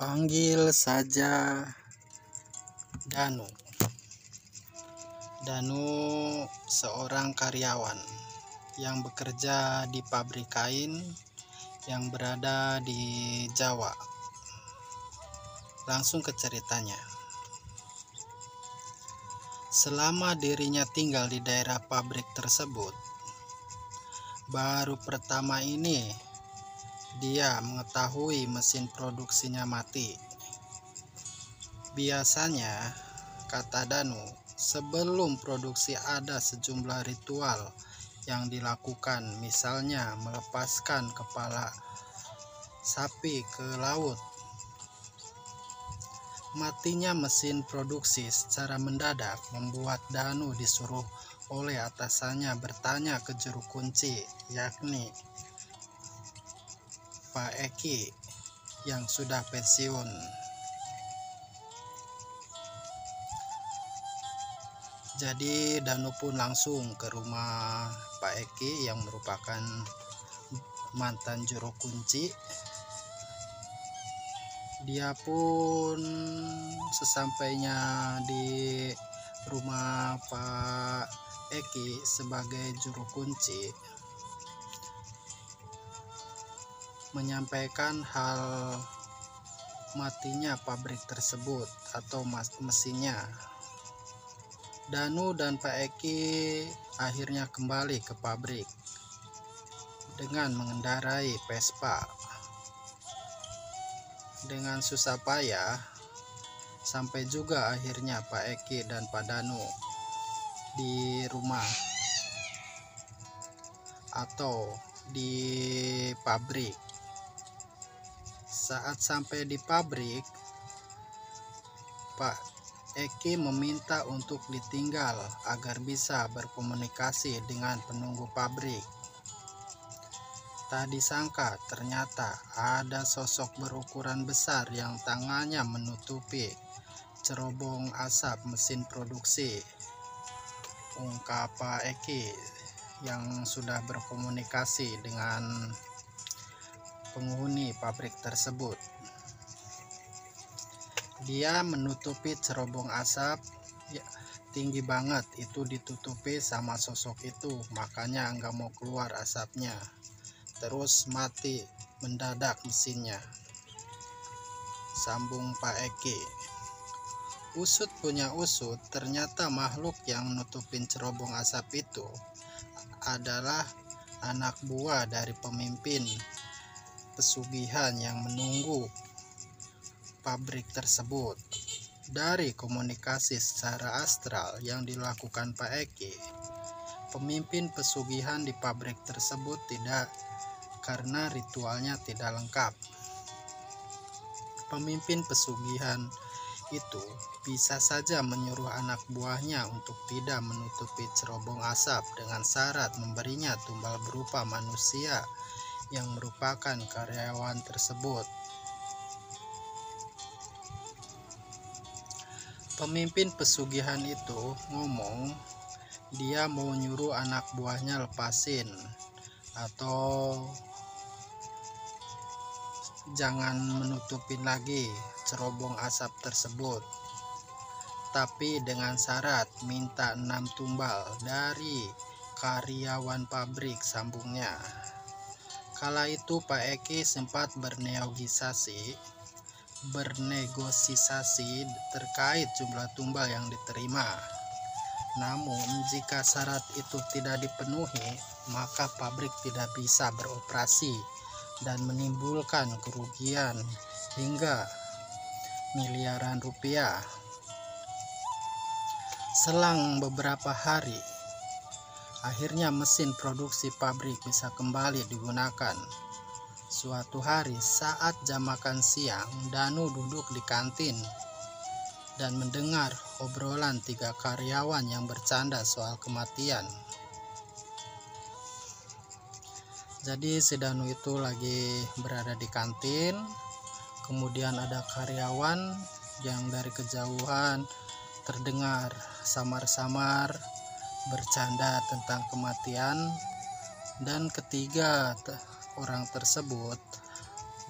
Panggil saja Danu. Danu seorang karyawan yang bekerja di pabrik kain yang berada di Jawa. Langsung ke ceritanya. Selama dirinya tinggal di daerah pabrik tersebut, baru pertama ini dia mengetahui mesin produksinya mati. Biasanya, kata Danu, sebelum produksi ada sejumlah ritual yang dilakukan, misalnya melepaskan kepala sapi ke laut. Matinya mesin produksi secara mendadak membuat Danu disuruh oleh atasannya bertanya ke juru kunci, yakni Pak Eki yang sudah pensiun. Jadi Danu pun langsung ke rumah Pak Eki yang merupakan mantan juru kunci. Dia pun sesampainya di rumah Pak Eki sebagai juru kunci menyampaikan hal matinya pabrik tersebut atau mesinnya. Danu dan Pak Eki akhirnya kembali ke pabrik dengan mengendarai Vespa. Dengan susah payah sampai juga akhirnya Pak Eki dan Pak Danu di rumah atau di pabrik. Saat sampai di pabrik, Pak Eki meminta untuk ditinggal agar bisa berkomunikasi dengan penunggu pabrik. Tak disangka ternyata ada sosok berukuran besar yang tangannya menutupi cerobong asap mesin produksi. Ungkap Pak Eki yang sudah berkomunikasi dengan penghuni pabrik tersebut. Dia menutupi cerobong asap tinggi banget, itu ditutupi sama sosok itu, makanya nggak mau keluar asapnya. Terus mati mendadak mesinnya, sambung Pak Eki. Usut punya usut, ternyata makhluk yang nutupin cerobong asap itu adalah anak buah dari pemimpin pesugihan yang menunggu pabrik tersebut. Dari komunikasi secara astral yang dilakukan Pak Eki, pemimpin pesugihan di pabrik tersebut tidak, karena ritualnya tidak lengkap. Pemimpin pesugihan itu bisa saja menyuruh anak buahnya untuk tidak menutupi cerobong asap dengan syarat memberinya tumbal berupa manusia yang merupakan karyawan tersebut. Pemimpin pesugihan itu ngomong dia mau nyuruh anak buahnya lepasin atau jangan menutupin lagi cerobong asap tersebut, tapi dengan syarat minta 6 tumbal dari karyawan pabrik, sambungnya. Kala itu Pak Eki sempat bernegosiasi terkait jumlah tumbal yang diterima. Namun jika syarat itu tidak dipenuhi, maka pabrik tidak bisa beroperasi dan menimbulkan kerugian hingga miliaran rupiah. Selang beberapa hari, akhirnya mesin produksi pabrik bisa kembali digunakan. Suatu hari saat jam makan siang, Danu duduk di kantin dan mendengar obrolan 3 karyawan yang bercanda soal kematian. Jadi si Danu itu lagi berada di kantin, kemudian ada karyawan yang dari kejauhan terdengar samar-samar bercanda tentang kematian, dan ketiga orang tersebut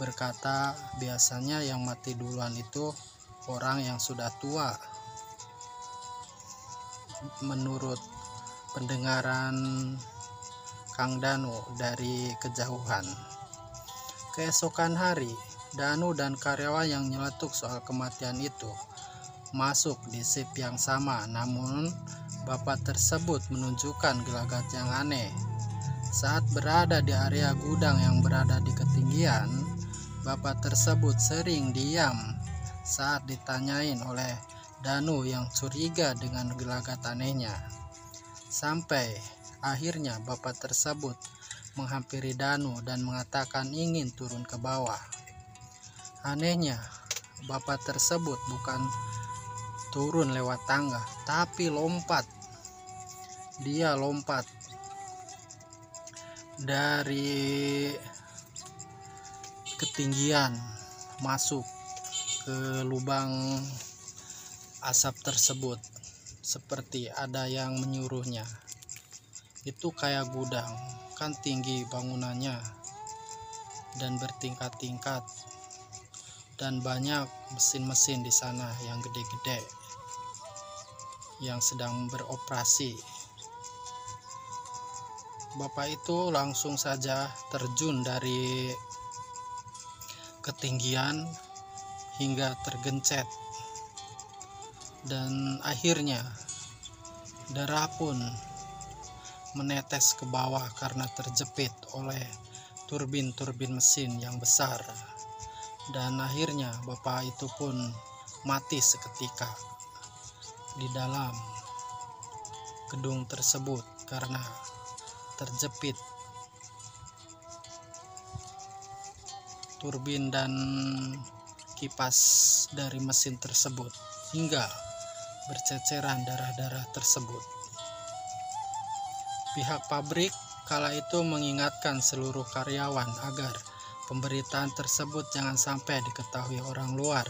berkata biasanya yang mati duluan itu orang yang sudah tua. Menurut pendengaran Kang Danu dari kejauhan. Keesokan hari, Danu dan karyawan yang nyeletuk soal kematian itu masuk di shift yang sama, namun bapak tersebut menunjukkan gelagat yang aneh. Saat berada di area gudang yang berada di ketinggian, bapak tersebut sering diam saat ditanyain oleh Danu yang curiga dengan gelagat anehnya. Sampai akhirnya bapak tersebut menghampiri Danu dan mengatakan ingin turun ke bawah. Anehnya, bapak tersebut bukan turun lewat tangga, tapi lompat. Dia lompat dari ketinggian masuk ke lubang asap tersebut, seperti ada yang menyuruhnya. Itu kayak gudang, kan tinggi bangunannya dan bertingkat-tingkat, dan banyak mesin-mesin di sana yang gede-gede yang sedang beroperasi. Bapak itu langsung saja terjun dari ketinggian hingga tergencet, dan akhirnya darah pun menetes ke bawah karena terjepit oleh turbin-turbin mesin yang besar. Dan akhirnya bapak itu pun mati seketika di dalam gedung tersebut karena terjepit turbin dan kipas dari mesin tersebut hingga berceceran darah-darah tersebut. Pihak pabrik kala itu mengingatkan seluruh karyawan agar pemberitaan tersebut jangan sampai diketahui orang luar.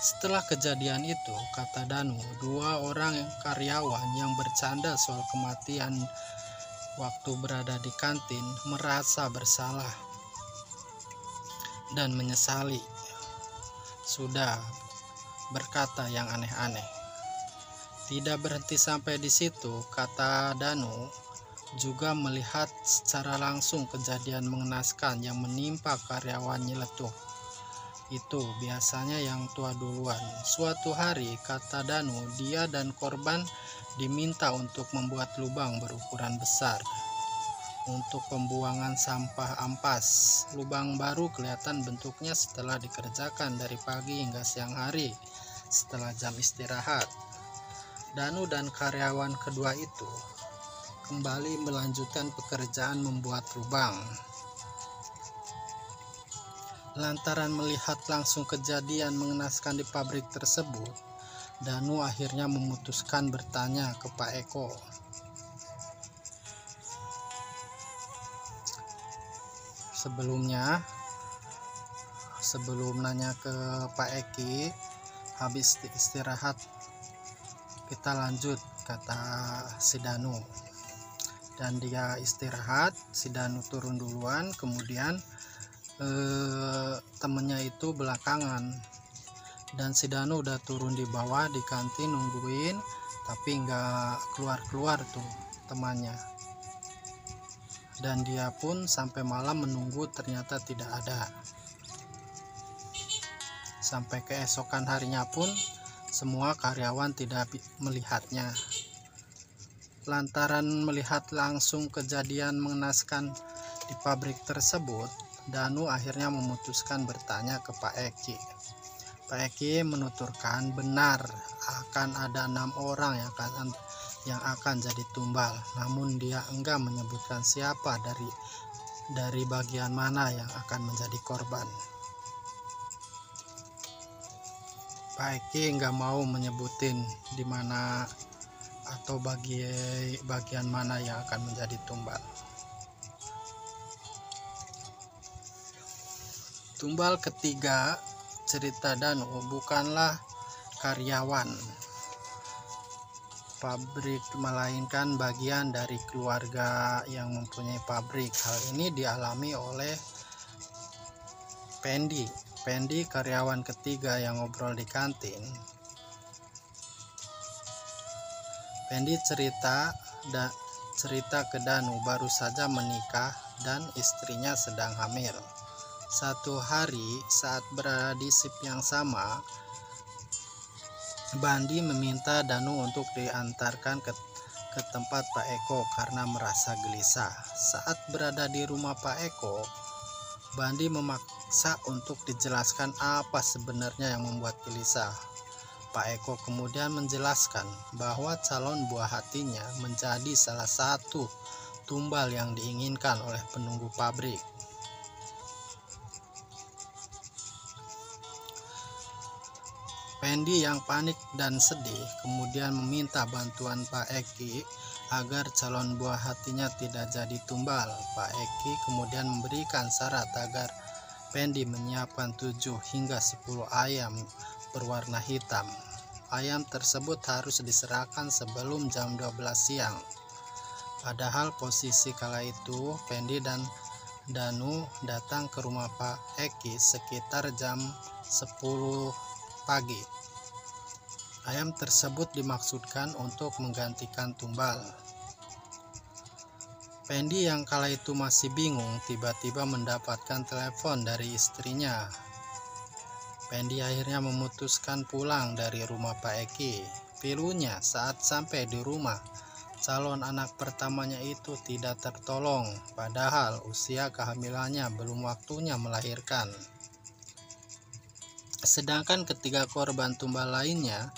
Setelah kejadian itu, kata Danu, 2 orang karyawan yang bercanda soal kematian waktu berada di kantin merasa bersalah dan menyesali sudah berkata yang aneh-aneh. Tidak berhenti sampai di situ, kata Danu juga melihat secara langsung kejadian mengenaskan yang menimpa karyawan nyeletuk. Itu biasanya yang tua duluan. Suatu hari, kata Danu, dia dan korban diminta untuk membuat lubang berukuran besar untuk pembuangan sampah ampas. Lubang baru kelihatan bentuknya setelah dikerjakan dari pagi hingga siang hari setelah jam istirahat. Danu dan karyawan kedua itu kembali melanjutkan pekerjaan membuat lubang. Lantaran melihat langsung kejadian mengenaskan di pabrik tersebut, Danu akhirnya memutuskan bertanya ke Pak Eko. Sebelum nanya ke Pak Eki, habis istirahat kita lanjut, kata si Danu. Dan dia istirahat, si Danu turun duluan, kemudian temennya itu belakangan, dan si Danu udah turun di bawah di kantin nungguin, tapi nggak keluar tuh temannya. Dan dia pun sampai malam menunggu, ternyata tidak ada. Sampai keesokan harinya pun semua karyawan tidak melihatnya. Lantaran melihat langsung kejadian mengenaskan di pabrik tersebut, Danu akhirnya memutuskan bertanya ke Pak Eki. Pak Eki menuturkan benar akan ada 6 orang yang akan jadi tumbal, namun dia enggan menyebutkan siapa dari bagian mana yang akan menjadi korban. Pak Eki nggak mau menyebutin di mana atau bagian mana yang akan menjadi tumbal. Tumbal ketiga cerita Danu bukanlah karyawan pabrik, melainkan bagian dari keluarga yang mempunyai pabrik. Hal ini dialami oleh Pendi karyawan ketiga yang ngobrol di kantin. Pendi cerita ke Danu baru saja menikah dan istrinya sedang hamil. Satu hari saat berada di shift yang sama, Bandi meminta Danu untuk diantarkan ke tempat Pak Eko karena merasa gelisah. Saat berada di rumah Pak Eko, Bandi memaksa untuk dijelaskan apa sebenarnya yang membuat gelisah. Pak Eko kemudian menjelaskan bahwa calon buah hatinya menjadi salah satu tumbal yang diinginkan oleh penunggu pabrik. Pendi yang panik dan sedih kemudian meminta bantuan Pak Eki agar calon buah hatinya tidak jadi tumbal. Pak Eki kemudian memberikan syarat agar Pendi menyiapkan 7 hingga 10 ayam berwarna hitam. Ayam tersebut harus diserahkan sebelum jam 12 siang. Padahal posisi kala itu Pendi dan Danu datang ke rumah Pak Eki sekitar jam 10 pagi. Ayam tersebut dimaksudkan untuk menggantikan tumbal. Pendi yang kala itu masih bingung tiba-tiba mendapatkan telepon dari istrinya. Pendi akhirnya memutuskan pulang dari rumah Pak Eki. Pilunya saat sampai di rumah, calon anak pertamanya itu tidak tertolong, padahal usia kehamilannya belum waktunya melahirkan. Sedangkan ketiga korban tumbal lainnya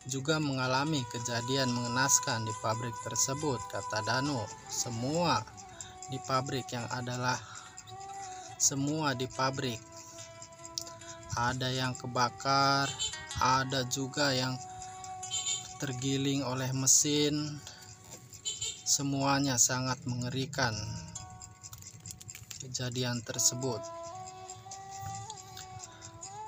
juga mengalami kejadian mengenaskan di pabrik tersebut, kata Danu. Semua di pabrik. Ada yang kebakar, ada juga yang tergiling oleh mesin. Semuanya sangat mengerikan kejadian tersebut.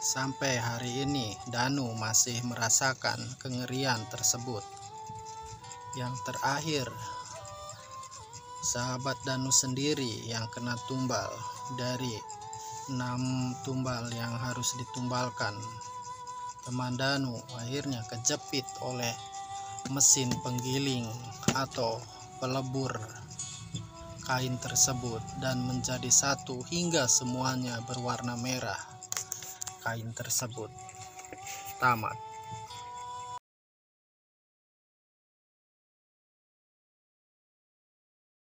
Sampai hari ini Danu masih merasakan kengerian tersebut. Yang terakhir, sahabat Danu sendiri yang kena tumbal dari 6 tumbal yang harus ditumbalkan. Teman Danu akhirnya kejepit oleh mesin penggiling atau pelebur kain tersebut dan menjadi satu hingga semuanya berwarna merah. Kain tersebut tamat.